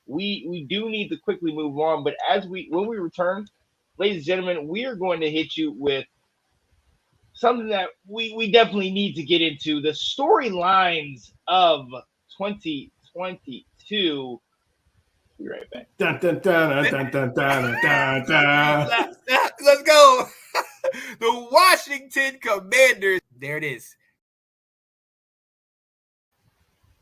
we do need to quickly move on. But when we return, ladies and gentlemen, we are going to hit you with something that we definitely need to get into the storylines of 2022. Be right back. Dun, dun, dun, dun, dun, dun, dun, dun. Let's go. The Washington Commanders. There it is.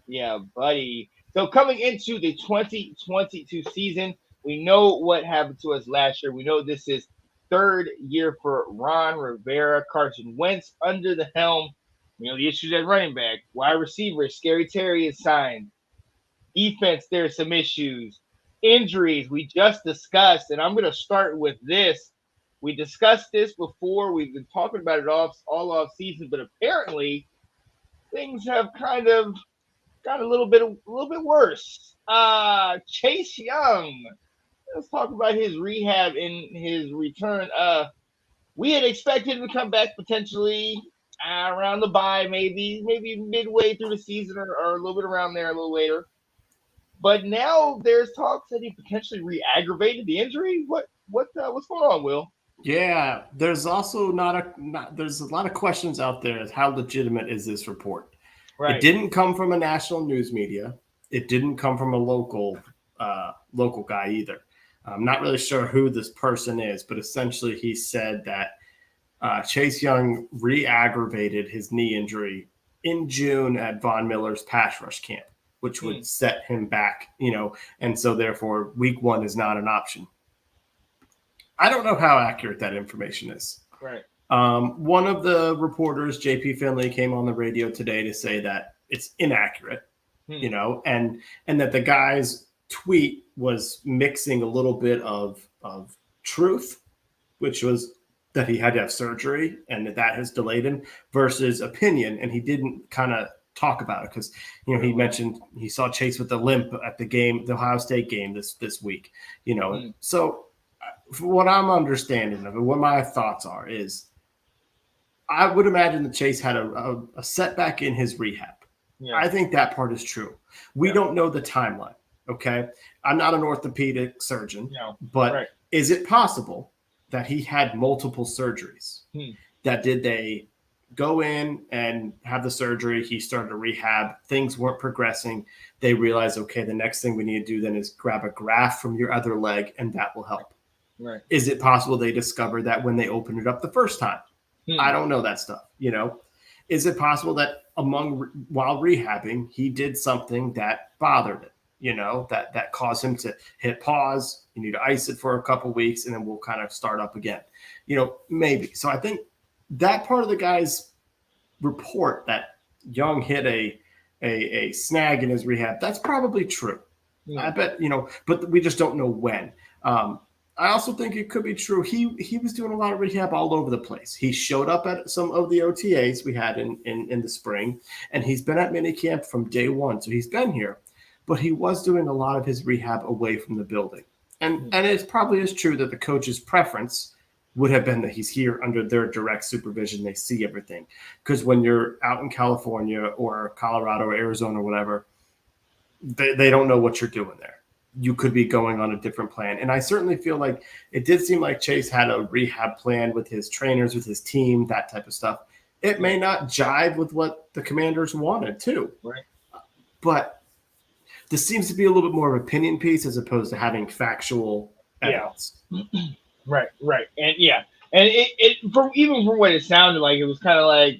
Yeah, buddy. So coming into the 2022 season, we know what happened to us last year. We know this is third year for Ron Rivera, Carson Wentz under the helm. You know, the issues at running back, wide receiver, Scary Terry is signed. Defense, there's some issues. Injuries, we just discussed, and I'm going to start with this. We discussed this before. We've been talking about it all off season, but apparently things have kind of got a little bit worse. Chase Young. Let's talk about his rehab and his return. We had expected him to come back potentially around the bye, maybe midway through the season or a little bit around there, a little later. But now there's talks that he potentially re-aggravated the injury. What's going on, Will? Yeah, there's also there's a lot of questions out there as how legitimate is this report. Right. It didn't come from a national news media. It didn't come from a local guy either. I'm not really sure who this person is, but essentially he said that Chase Young re-aggravated his knee injury in June at Von Miller's pass rush camp, which would set him back, and so therefore week 1 is not an option. I don't know how accurate that information is. Right. One of the reporters, JP Finley, came on the radio today to say that it's inaccurate, and that the guy's tweet was mixing a little bit of truth, which was that he had to have surgery and that has delayed him, versus opinion, and he didn't kind of talk about it because he mentioned he saw Chase with the limp at the Ohio State game this week, So what I'm understanding of it, what my thoughts are is, I would imagine that Chase had a setback in his rehab. Yeah. I think that part is true. We don't know the timeline. Okay. I'm not an orthopedic surgeon, but is it possible that he had multiple surgeries? Did they go in and have the surgery? He started a rehab. Things weren't progressing. They realized, okay, the next thing we need to do then is grab a graft from your other leg, and that will help. Right. Is it possible they discovered that when they opened it up the first time? I don't know that stuff. Is it possible that while rehabbing, he did something that bothered it? That caused him to hit pause. You need to ice it for a couple of weeks, and then we'll kind of start up again. Maybe. So I think that part of the guy's report that Young hit a snag in his rehab, that's probably true. I bet, but we just don't know when. I also think it could be true. He was doing a lot of rehab all over the place. He showed up at some of the OTAs we had in the spring, and he's been at minicamp from day one. So he's been here, but he was doing a lot of his rehab away from the building. And it probably is true that the coach's preference would have been that he's here under their direct supervision. They see everything. Because when you're out in California or Colorado or Arizona or whatever, they don't know what you're doing there. You could be going on a different plan. And I certainly feel like it did seem like Chase had a rehab plan with his trainers, with his team, that type of stuff. It may not jive with what the Commanders wanted too. Right. But this seems to be a little bit more of an opinion piece as opposed to having factual evidence. Right. And even from what it sounded like, it was kind of like,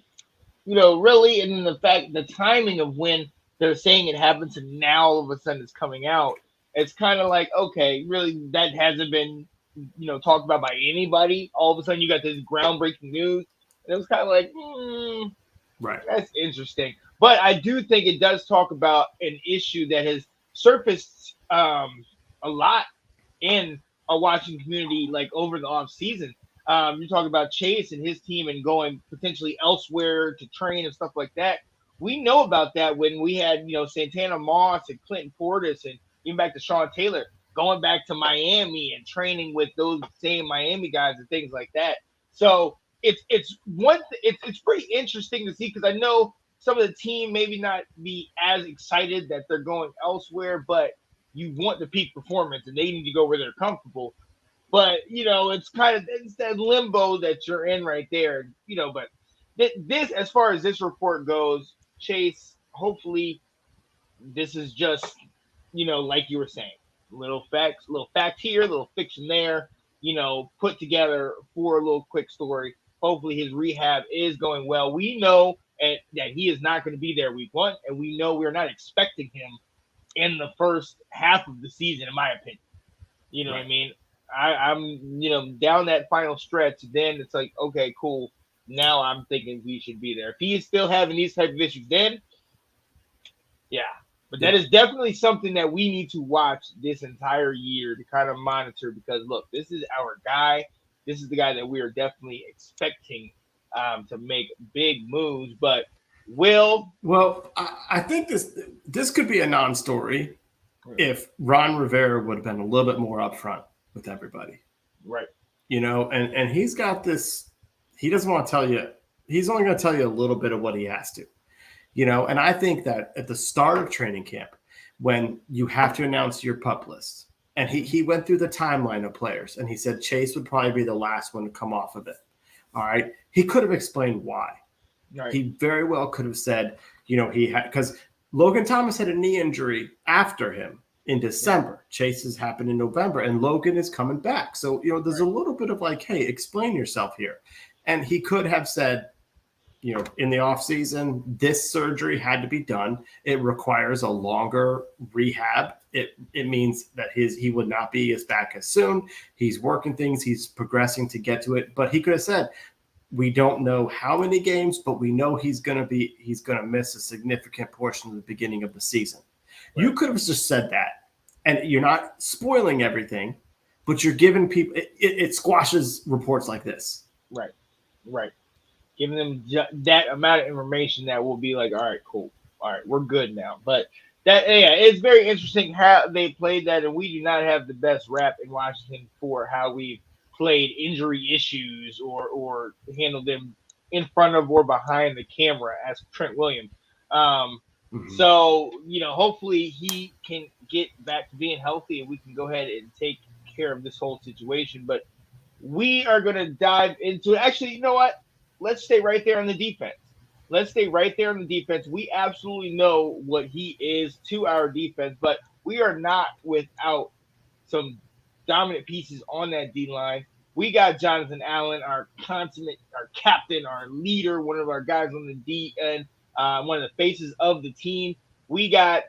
really, and then the timing of when they're saying it happens and now all of a sudden it's coming out. It's kind of like, okay, really, that hasn't been, talked about by anybody. All of a sudden, you got this groundbreaking news. And it was kind of like, right. That's interesting. But I do think it does talk about an issue that has surfaced a lot in our watching community, like over the off season. You talk about Chase and his team and going potentially elsewhere to train and stuff like that. We know about that when we had, Santana Moss and Clinton Portis and even back to Sean Taylor, going back to Miami and training with those same Miami guys and things like that. So it's pretty interesting to see, because I know some of the team maybe not be as excited that they're going elsewhere, but you want the peak performance, and they need to go where they're comfortable. But it's that limbo that you're in right there. But this, as far as this report goes, Chase, hopefully this is just like you were saying, little fact here, little fiction there, put together for a little quick story. Hopefully his rehab is going well. We know that he is not going to be there week 1, and we know we're not expecting him in the first half of the season, in my opinion. You know what I mean? I'm down that final stretch. Then it's like, okay, cool. Now I'm thinking we should be there. If he is still having these type of issues, then yeah. But that is definitely something that we need to watch this entire year to kind of monitor, because look, this is our guy. This is the guy that we are definitely expecting to make big moves. But I think this could be a non-story if Ron Rivera would have been a little bit more upfront with everybody. Right. And he's got this, he doesn't want to tell you, he's only going to tell you a little bit of what he has to. And I think that at the start of training camp, when you have to announce your PUP list, and he went through the timeline of players, and he said Chase would probably be the last one to come off of it. All right. He could have explained why. Right. He very well could have said, he had, because Logan Thomas had a knee injury after him in December. Yeah. Chase has happened in November, and Logan is coming back. So, there's a little bit of like, hey, explain yourself here. And he could have said, in the offseason, this surgery had to be done. It requires a longer rehab. It means that he would not be as back as soon. He's working things. He's progressing to get to it. But he could have said, we don't know how many games, but we know he's going to miss a significant portion of the beginning of the season. Right. You could have just said that, and you're not spoiling everything, but you're giving people it squashes reports like this. Right. Giving them that amount of information that will be like, all right, cool. All right, we're good now. But it's very interesting how they played that, and we do not have the best rap in Washington for how we've played injury issues or handled them in front of or behind the camera as Trent Williams. So, hopefully he can get back to being healthy and we can go ahead and take care of this whole situation. But we are going to dive into it. Actually, you know what? Let's stay right there on the defense. We absolutely know what he is to our defense, but we are not without some dominant pieces on that D-line. We got Jonathan Allen, our consummate, our captain, our leader, one of our guys on the D end, one of the faces of the team. We got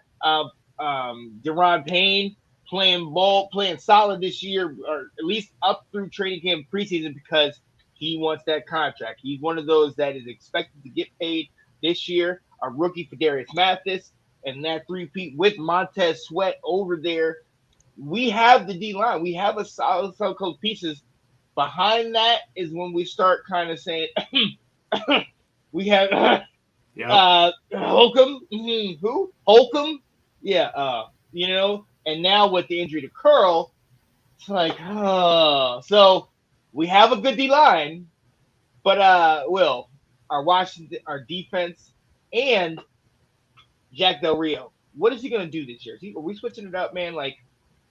Deron Payne playing solid this year, or at least up through training camp preseason, because he wants that contract. He's one of those that is expected to get paid this year. Our rookie, Fadarius Mathis, and that three-peat with Montez Sweat over there. We have the D-line. We have a solid couple pieces. Behind that is when we start kind of saying, we have Holcomb. Who? Holcomb? Yeah. And now with the injury to Curl, it's like, so we have a good D-line, but our defense and Jack Del Rio, what is he going to do this year? Are we switching it up, man? Like,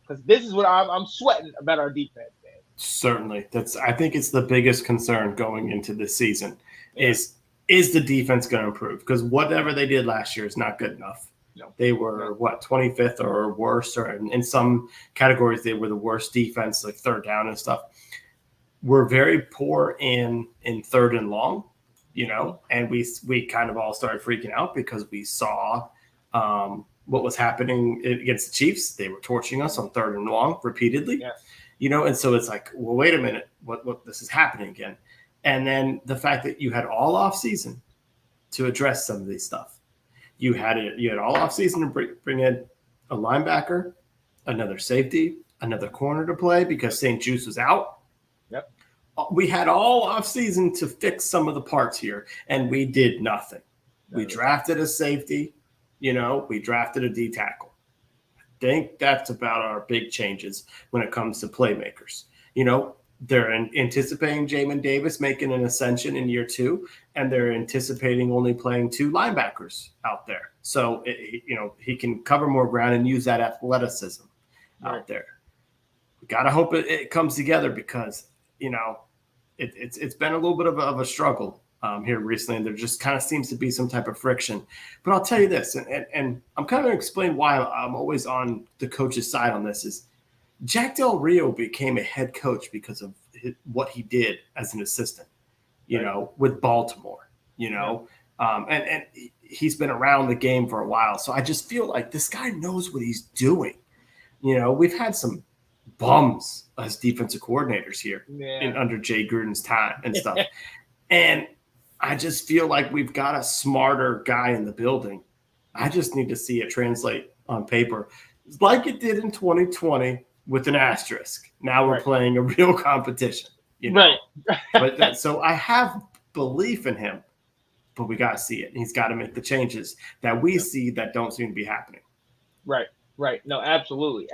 because this is what I'm sweating about our defense, man. Certainly, I think it's the biggest concern going into this season. Yeah. Is the defense going to improve? Because whatever they did last year is not good enough. No. They were 25th or worse, or in some categories they were the worst defense, like third down and stuff. We're very poor in third and long, and we kind of all started freaking out because we saw what was happening against the Chiefs. They were torching us on third and long repeatedly, and so it's like, well, wait a minute, what this is happening again. And then the fact that you had all off season to address some of these stuff. You had all off season to bring in a linebacker, another safety, another corner to play because St. Juice was out. Yep. We had all off season to fix some of the parts here, and we did nothing. We drafted a safety, we drafted a D tackle. I think that's about our big changes when it comes to playmakers. They're anticipating Jamin Davis making an ascension in year 2, and they're anticipating only playing 2 linebackers out there. So, he can cover more ground and use that athleticism out there. We got to hope it comes together because, it's been a little bit of a struggle here recently, and there just kind of seems to be some type of friction. But I'll tell you this, and I'm kind of going to explain why I'm always on the coach's side on this, is Jack Del Rio became a head coach because of what he did as an assistant, with Baltimore, and he's been around the game for a while. So I just feel like this guy knows what he's doing. We've had some bums as defensive coordinators here under Jay Gruden's time and stuff. And I just feel like we've got a smarter guy in the building. I just need to see it translate on paper like it did in 2020 with an asterisk. Now we're playing a real competition. Right. But so I have belief in him, but we got to see it. And he's got to make the changes that we see that don't seem to be happening. Right. No, absolutely.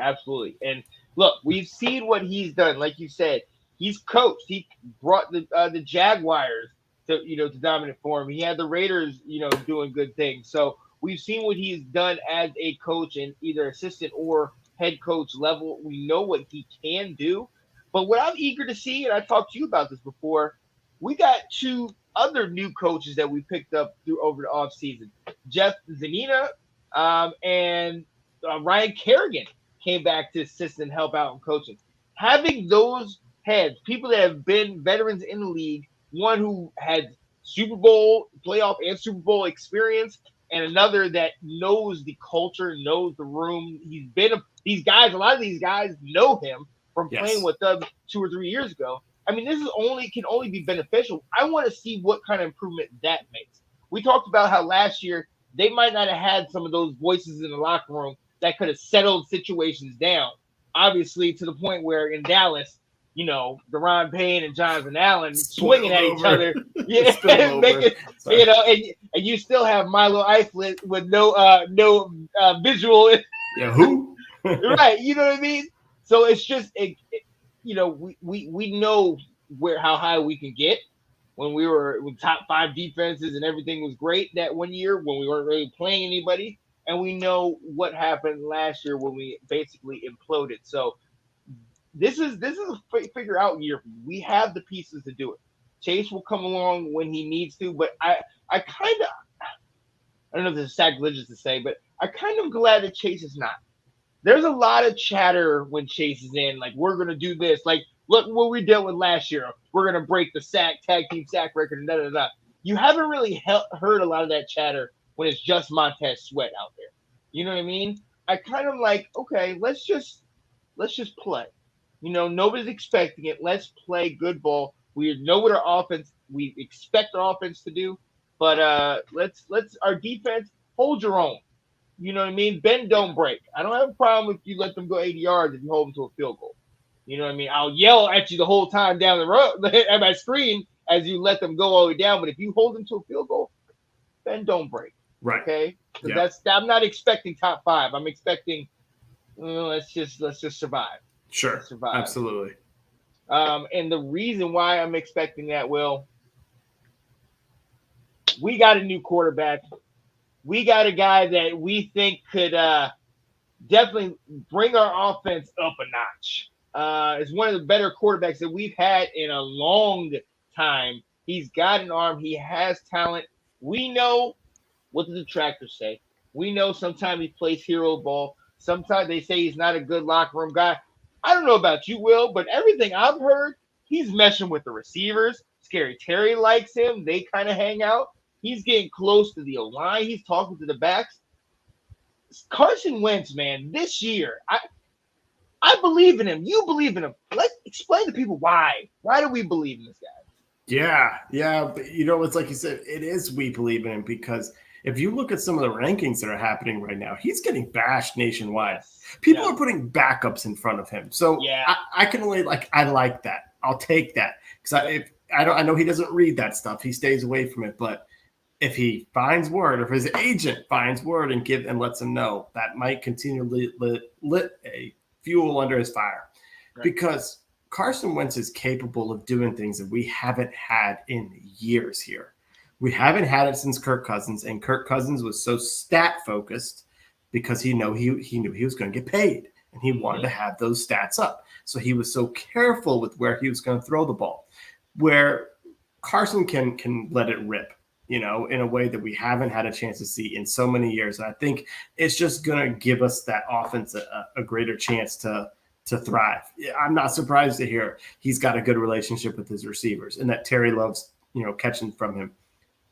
And look, we've seen what he's done. Like you said, he's coached. He brought the Jaguars to dominant form. He had the Raiders, doing good things. So we've seen what he's done as a coach in either assistant or head coach level. We know what he can do. But what I'm eager to see, and I talked to you about this before, we got 2 other new coaches that we picked up over the offseason. Jeff Zanina and Ryan Kerrigan came back to assist and help out in coaching. Having those heads, people that have been veterans in the league, one who had Super Bowl playoff and Super Bowl experience, and another that knows the culture, knows the room. A lot of these guys know him from playing with them 2 or 3 years ago. I mean, this can only be beneficial. I want to see what kind of improvement that makes. We talked about how last year they might not have had some of those voices in the locker room that could have settled situations down. Obviously, to the point where in Dallas, Deron Payne and Jonathan Allen swinging at each other, and you still have Milo Eiflet with no visual. Yeah, who? Right, you know what I mean? So it's just we know how high we can get when we were with top 5 defenses and everything was great that one year when we weren't really playing anybody, and we know what happened last year when we basically imploded. So this is a figure out year. We have the pieces to do it. Chase will come along when he needs to, but I don't know if this is sacrilegious to say, but I kind of glad that Chase is not. There's a lot of chatter when Chase is in, like, we're going to do this. Like, look what we dealt with last year. We're going to break the tag team sack record, and da-da-da. You haven't really heard a lot of that chatter when it's just Montez Sweat out there. You know what I mean? I kind of like, okay, let's just play. Nobody's expecting it. Let's play good ball. We know what we expect our offense to do, but let's our defense hold your own. You know what I mean? Bend, don't break. I don't have a problem if you let them go 80 yards if you hold them to a field goal. You know what I mean? I'll yell at you the whole time down the road at my screen as you let them go all the way down. But if you hold them to a field goal, bend, don't break. Right. Okay. I'm not expecting top 5. I'm expecting let's just survive. Sure. Survive. Absolutely. And the reason why I'm expecting that, we got a new quarterback. We got a guy that we think could definitely bring our offense up a notch. Is one of the better quarterbacks that we've had in a long time. He's got an arm. He has talent. We know what the detractors say. We know sometimes he plays hero ball. Sometimes they say he's not a good locker room guy. I don't know about you, Will, but everything I've heard, he's meshing with the receivers. Scary Terry likes him. They kind of hang out. He's getting close to the O-line. He's talking to the backs. Carson Wentz, man, this year, I believe in him. You believe in him. Let's explain to people why. Why do we believe in this guy? Yeah. But it's like you said, it is we believe in him because if you look at some of the rankings that are happening right now, he's getting bashed nationwide. People are putting backups in front of him. So I can only I like that. I'll take that because I know he doesn't read that stuff. He stays away from it, but if he finds word, or if his agent finds word and lets him know, that might continually lit a fuel under his fire. Right. Because Carson Wentz is capable of doing things that we haven't had in years here. We haven't had it since Kirk Cousins, and Kirk Cousins was so stat focused because he knew he was going to get paid, and he wanted to have those stats up. So he was so careful with where he was going to throw the ball. Where Carson can let it rip, in a way that we haven't had a chance to see in so many years. And I think it's just going to give us that offense a greater chance to thrive. I'm not surprised to hear he's got a good relationship with his receivers and that Terry loves, catching from him.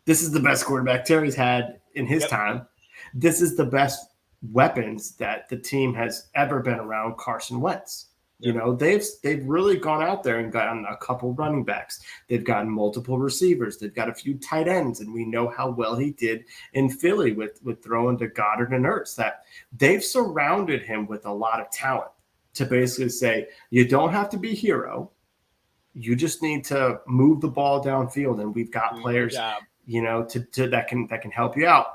This is the best quarterback Terry's had in his time. This is the best weapons that the team has ever been around Carson Wentz. They've really gone out there and gotten a couple running backs. They've gotten multiple receivers. They've got a few tight ends, and we know how well he did in Philly with throwing to Goddard and Ertz. That they've surrounded him with a lot of talent to basically say, you don't have to be a hero. You just need to move the ball downfield, and we've got players, that can help you out.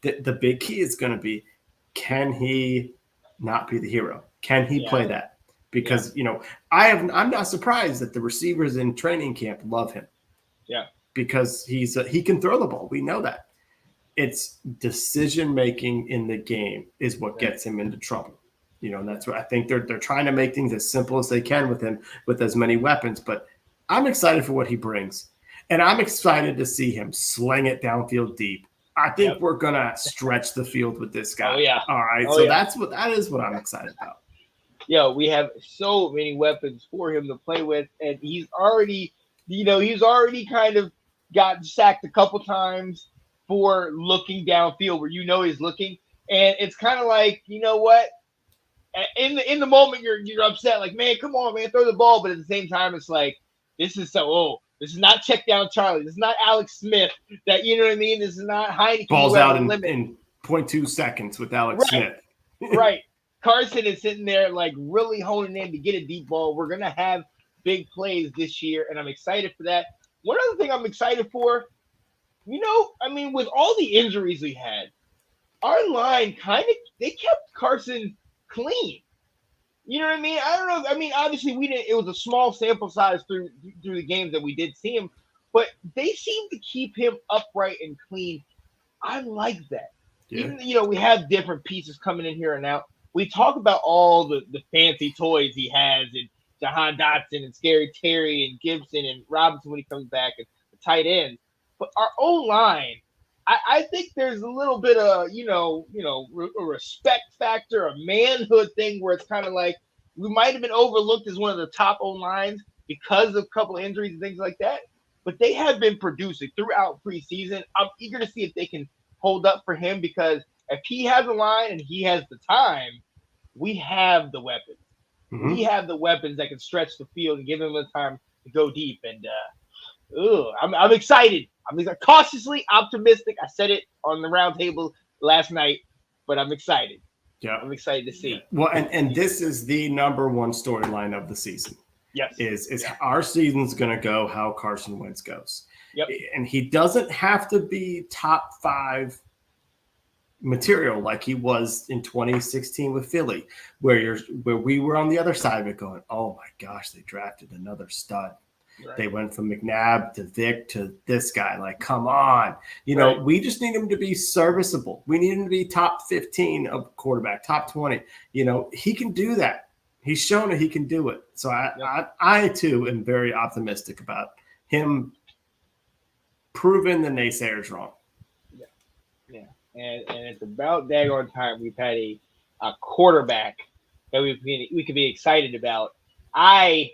The big key is going to be, can he not be the hero? Can he play that? Because I'm not surprised that the receivers in training camp love him. Yeah, because he can throw the ball. We know that. It's decision making in the game is what gets him into trouble. And that's what I think they're trying to make things as simple as they can with him, with as many weapons. But I'm excited for what he brings, and I'm excited to see him sling it downfield deep. I think we're gonna stretch the field with this guy. Oh yeah. All right. That is what I'm excited about. We have so many weapons for him to play with, and he's already kind of gotten sacked a couple times for looking downfield where he's looking, and it's kind of like, what? In the moment you're upset, like, man, come on, man, throw the ball, but at the same time it's like, this is this is not check down Charlie, this is not Alex Smith, that this is not Heineke. Balls out in 0.2 seconds with Alex Smith. Right. Carson is sitting there like really honing in to get a deep ball. We're going to have big plays this year, and I'm excited for that. One other thing I'm excited for, with all the injuries we had, our line they kept Carson clean. You know what I mean? I don't know. Obviously it was a small sample size through the games that we did see him, but they seem to keep him upright and clean. I like that. Yeah. Even, we have different pieces coming in here and out. We talk about all the fancy toys he has, and Jahan Dotson and Scary Terry and Gibson and Robinson when he comes back, and the tight ends. But our O-line, I think there's a little bit of, a respect factor, a manhood thing where it's kind of like we might have been overlooked as one of the top O-lines because of a couple of injuries and things like that. But they have been producing throughout preseason. I'm eager to see if they can hold up for him, because if he has a line and he has the time, we have the weapons. Mm-hmm. We have the weapons that can stretch the field and give him the time to go deep. And I'm excited. I'm cautiously optimistic. I said it on the roundtable last night, but I'm excited. Yeah, I'm excited to see. Well, and this is the number one storyline of the season. Yes, is our season's going to go how Carson Wentz goes. Yep, and he doesn't have to be top 5 material like he was in 2016 with Philly, where we were on the other side of it going, oh my gosh, they drafted another stud. Right. They went from McNabb to Vic to this guy. Like, come on. We just need him to be serviceable. We need him to be top 15 of quarterback, top 20. He can do that. He's shown that he can do it. So I too am very optimistic about him proving the naysayers wrong. Yeah. And it's about daggone time we've had a quarterback that we could be excited about. I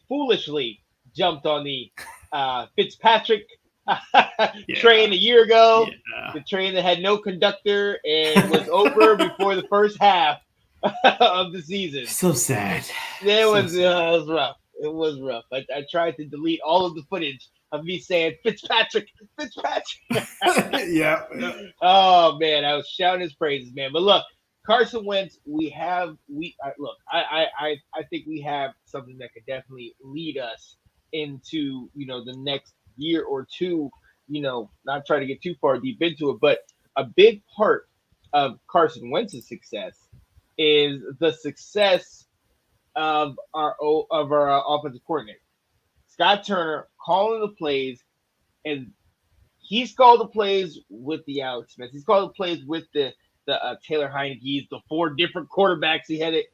foolishly jumped on the Fitzpatrick train a year ago, the train that had no conductor and was over before the first half of the season. So sad. It was rough. It was rough. I tried to delete all of the footage of me saying Fitzpatrick. Yeah. Oh man, I was shouting his praises, man. But look, Carson Wentz, I think we have something that could definitely lead us into, the next year or two, not trying to get too far deep into it, but a big part of Carson Wentz's success is the success our offensive coordinator. Scott Turner calling the plays, and he's called the plays with the Alex Smith. He's called the plays with the Taylor Heineke's, the four different quarterbacks he had it.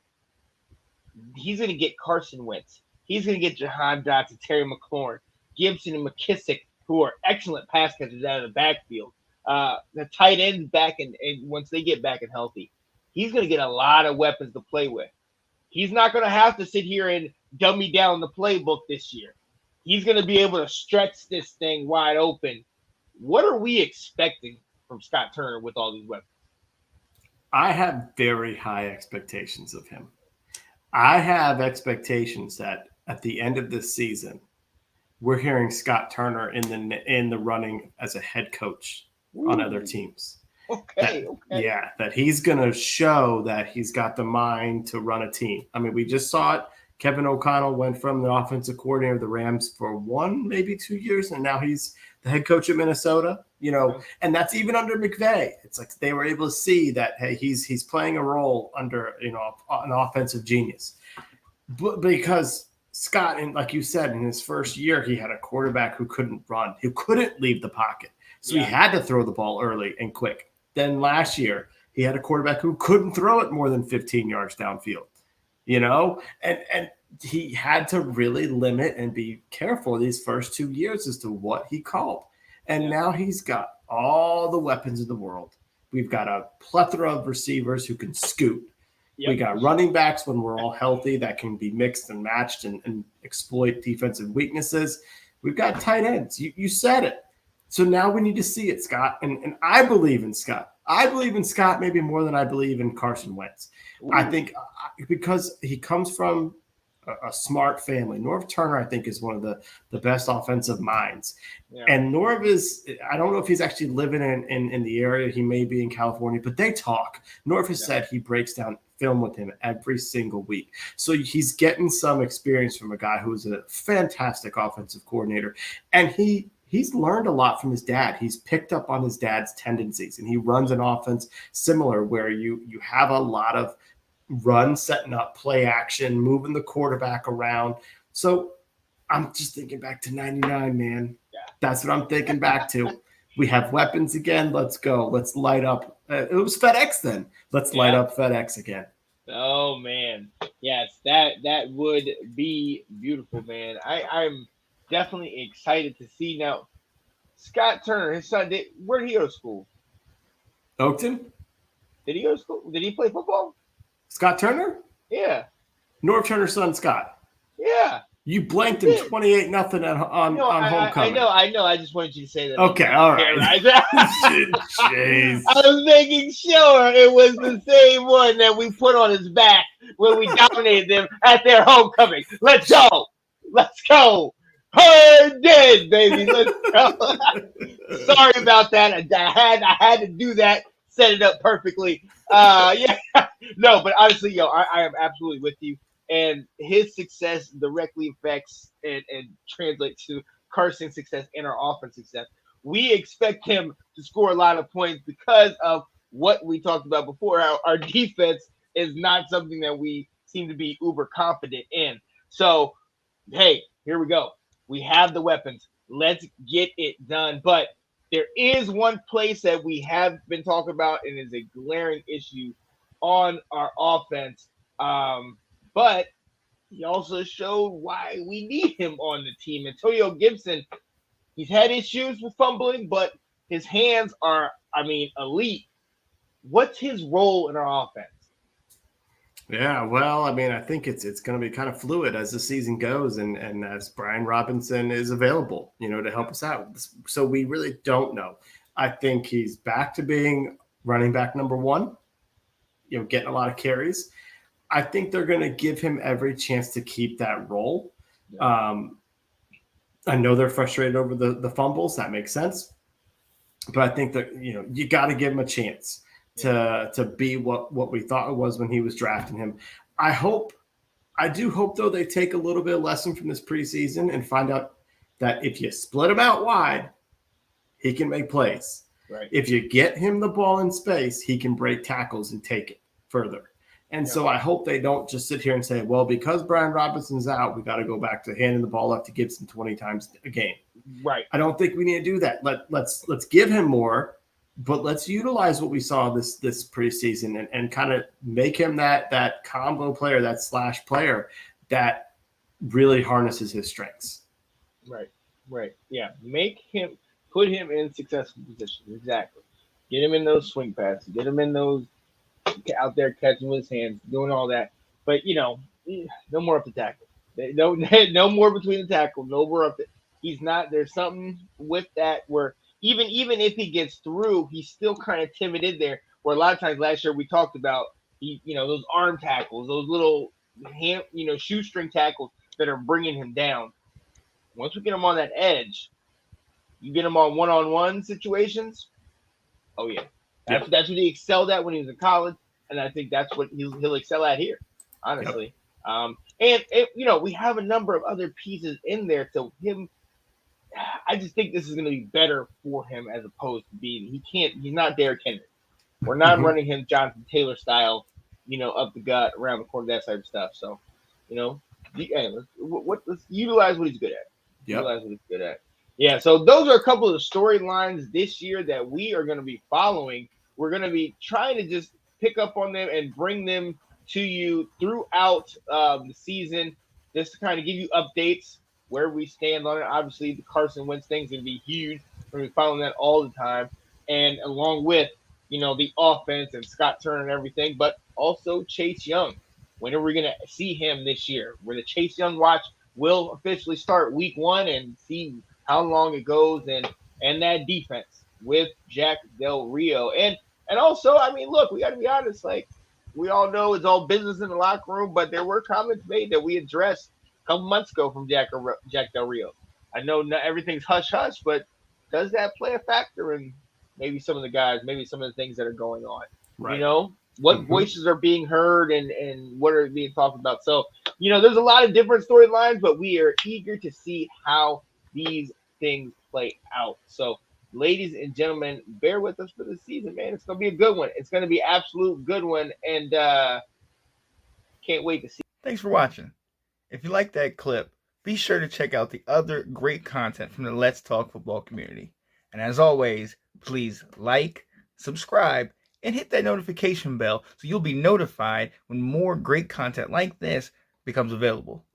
He's going to get Carson Wentz. He's going to get Jahan Dotson, Terry McLaurin, Gibson, and McKissick, who are excellent pass catchers out of the backfield. The tight ends back, and once they get back and healthy, he's going to get a lot of weapons to play with. He's not going to have to sit here and dummy down the playbook this year. He's going to be able to stretch this thing wide open. What are we expecting from Scott Turner with all these weapons? I have very high expectations of him. I have expectations that at the end of this season, we're hearing Scott Turner in the running as a head coach on other teams. Okay. Yeah, that he's going to show that he's got the mind to run a team. I mean, we just saw it. Kevin O'Connell went from the offensive coordinator of the Rams for 1, maybe 2 years, and now he's the head coach of Minnesota. And that's even under McVay. It's like they were able to see that, hey, he's playing a role under an offensive genius. But because Scott, and like you said, in his first year, he had a quarterback who couldn't run, who couldn't leave the pocket, so he had to throw the ball early and quick. Then last year, he had a quarterback who couldn't throw it more than 15 yards downfield. And he had to really limit and be careful these first 2 years as to what he called. And now he's got all the weapons in the world. We've got a plethora of receivers who can scoot. Yep. We got running backs when we're all healthy that can be mixed and matched and exploit defensive weaknesses. We've got tight ends. You said it. So now we need to see it, Scott. And I believe in Scott. I believe in Scott maybe more than I believe in Carson Wentz. Ooh. I think because he comes from a smart family. Norv Turner, I think, is one of the best offensive minds. Yeah. And Norv is, I don't know if he's actually living in the area. He may be in California, but they talk. Norv has said he breaks down film with him every single week. So he's getting some experience from a guy who's a fantastic offensive coordinator. And he's learned a lot from his dad. He's picked up on his dad's tendencies, and he runs an offense similar where you have a lot of run, setting up, play action, moving the quarterback around. So I'm just thinking back to 99, man. Yeah. That's what I'm thinking back to. We have weapons again. Let's go. Let's light up. It was FedEx then. Let's light up FedEx again. Oh, man. Yes, that would be beautiful, man. I'm definitely excited to see. Now, Scott Turner, his son, where did he go to school? Oakton. Did he go to school? Did he play football? Scott Turner? Yeah. Norv Turner's son, Scott. Yeah. You blanked him 28-0 on homecoming. I know. I just wanted you to say that. Okay, all right. Jeez. I was making sure it was the same one that we put on his back when we dominated them at their homecoming. Let's go. Her dead, baby. Let's go. Sorry about that. I had to do that. Set it up perfectly. Yeah. No, but honestly, I am absolutely with you. And his success directly affects and translates to Carson's success and our offense success. We expect him to score a lot of points because of what we talked about before. Our defense is not something that we seem to be uber confident in. So, hey, here we go. We have the weapons. Let's get it done. But there is one place that we have been talking about and is a glaring issue on our offense. But he also showed why we need him on the team. Antonio Gibson, he's had issues with fumbling, but his hands are, elite. What's his role in our offense? Yeah, well, I think it's going to be kind of fluid as the season goes and as Brian Robinson is available, to help us out. So we really don't know. I think he's back to being running back number one, getting a lot of carries. I think they're going to give him every chance to keep that role. I know they're frustrated over the fumbles. That makes sense. But I think that, you got to give him a chance to be what we thought it was when he was drafting him. I do hope, though, they take a little bit of lesson from this preseason and find out that if you split him out wide, he can make plays. Right. If you get him the ball in space, he can break tackles and take it further. And so I hope they don't just sit here and say, well, because Brian Robinson's out, we got to go back to handing the ball up to Gibson 20 times a game. Right. I don't think we need to do that. Let's give him more, but let's utilize what we saw this preseason and kind of make him that combo player, that slash player that really harnesses his strengths. Right. Yeah. Put him in successful positions. Exactly. Get him in those swing passes. Get him in those out there catching with his hands, doing all that. But no more up the tackle. No more between the tackle. No more up the. He's not. There's something with that where even if he gets through, he's still kind of timid in there. Where a lot of times last year we talked about those arm tackles, those little hand, shoestring tackles that are bringing him down. Once we get him on that edge, you get him on one-on-one situations. Oh yeah, that's what he excelled at when he was in college, and I think that's what he'll excel at here, honestly. Yep. And we have a number of other pieces in there. So him, I just think this is going to be better for him as opposed to being he's not Derrick Henry. We're not running him Jonathan Taylor style, up the gut, around the corner, that type of stuff. So, let's utilize what he's good at. Yep. Utilize what he's good at. Yeah, so those are a couple of the storylines this year that we are going to be following. We're going to be trying to just pick up on them and bring them to you throughout the season, just to kind of give you updates where we stand on it. Obviously, the Carson Wentz thing is going to be huge. We're going to be following that all the time, and along with the offense and Scott Turner and everything, but also Chase Young. When are we going to see him this year? Where the Chase Young watch will officially start week 1 and see how long it goes, and that defense with Jack Del Rio. And also, I mean, look, we got to be honest, like, we all know it's all business in the locker room, but there were comments made that we addressed a couple months ago from Jack Del Rio. I know not everything's hush-hush, but does that play a factor in maybe some of the guys, maybe some of the things that are going on? Right. What voices are being heard and what are being talked about? So, there's a lot of different storylines, but we are eager to see how these things play out. So, ladies and gentlemen, bear with us for the season, man. It's going to be a good one. It's going to be an absolute good one, and can't wait to see. Thanks for watching. If you like that clip, be sure to check out the other great content from the Let's Talk Football community. And as always, please like, subscribe, and hit that notification bell so you'll be notified when more great content like this becomes available.